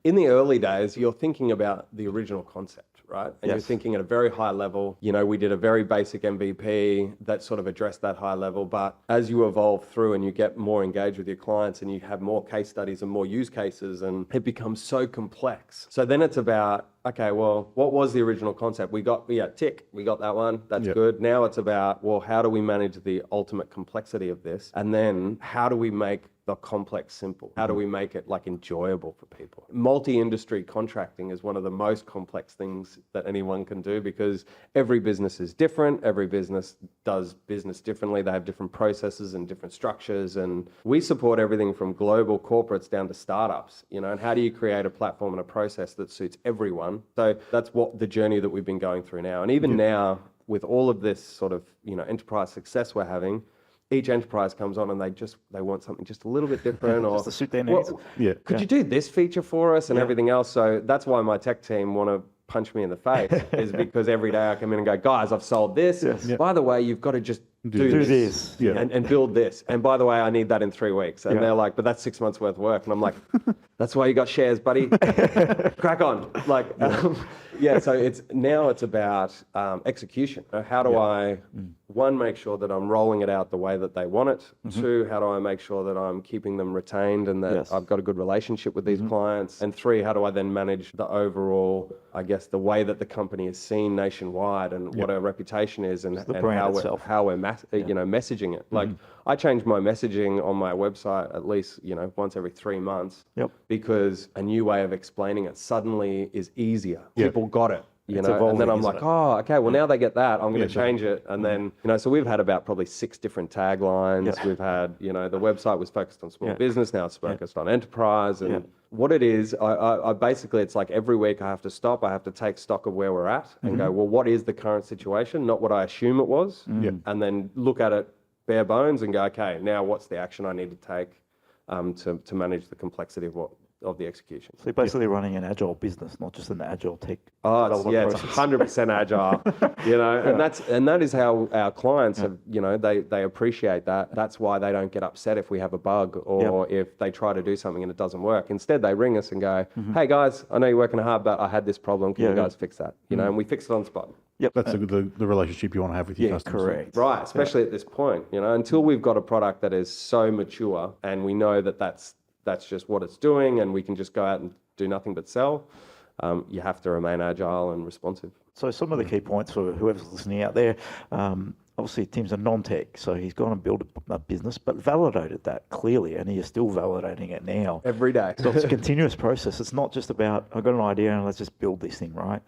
in the early days, you're thinking about the original concept, right? And you're Yes. thinking at a very high level. You know, we did a very basic MVP that sort of addressed that high level. But as you evolve through and you get more engaged with your clients and you have more case studies and more use cases, and it becomes so complex. So then it's about, okay, well, what was the original concept? We got that one. That's good. Now it's about, well, how do we manage the ultimate complexity of this? And then how do we make the complex simple? How do we make it like enjoyable for people? Multi-industry contracting is one of the most complex things that anyone can do because every business is different. Every business does business differently. They have different processes and different structures. And we support everything from global corporates down to startups, you know, and how do you create a platform and a process that suits everyone? So that's what the journey that we've been going through now. And even now, with all of this sort of, you know, enterprise success we're having, each enterprise comes on and they want something just a little bit different, or just to suit their needs. Could you do this feature for us and everything else? So that's why my tech team want to punch me in the face, is because every day I come in and go, guys, I've sold this. By the way, you've got to just do this. And build this. And by the way, I need that in 3 weeks. And they're like, but that's 6 months worth of work. And I'm like, that's why you got shares, buddy. Crack on. Like, so it's about execution. How do I, one, make sure that I'm rolling it out the way that they want it? Two, how do I make sure that I'm keeping them retained and that I've got a good relationship with these clients? And three, how do I then manage the overall, I guess, the way that the company is seen nationwide and what our reputation is and how we're messaging it. Like, I change my messaging on my website at least, you know, once every 3 months because a new way of explaining it suddenly is easier. People got it. You know, evolving, and then I'm like, oh, okay, well, now they get that. I'm going to change it. And then, you know, so we've had about probably 6 different taglines. We've had, you know, the website was focused on small business. Now it's focused on enterprise. And what it is, I basically, it's like every week I have to stop. I have to take stock of where we're at and go, well, what is the current situation? Not what I assume it was. And then look at it bare bones and go, okay, now what's the action I need to take to manage the complexity of the execution. So you're basically running an agile business, not just an agile tech. It's 100% agile, you know, and that is how our clients have, you know, they appreciate that. That's why they don't get upset if we have a bug or if they try to do something and it doesn't work. Instead, they ring us and go, hey guys, I know you're working hard, but I had this problem. Can you guys fix that? You know, and we fix it on the spot. That's the relationship you want to have with your customers. Correct. Right, especially at this point, you know, until we've got a product that is so mature and we know that that's just what it's doing and we can just go out and do nothing but sell, you have to remain agile and responsive. So some of the key points for whoever's listening out there, obviously Tim's a non-tech, so he's gone and built a business, but validated that clearly, and he is still validating it now. Every day. So it's a continuous process. It's not just about, I've got an idea and let's just build this thing, right?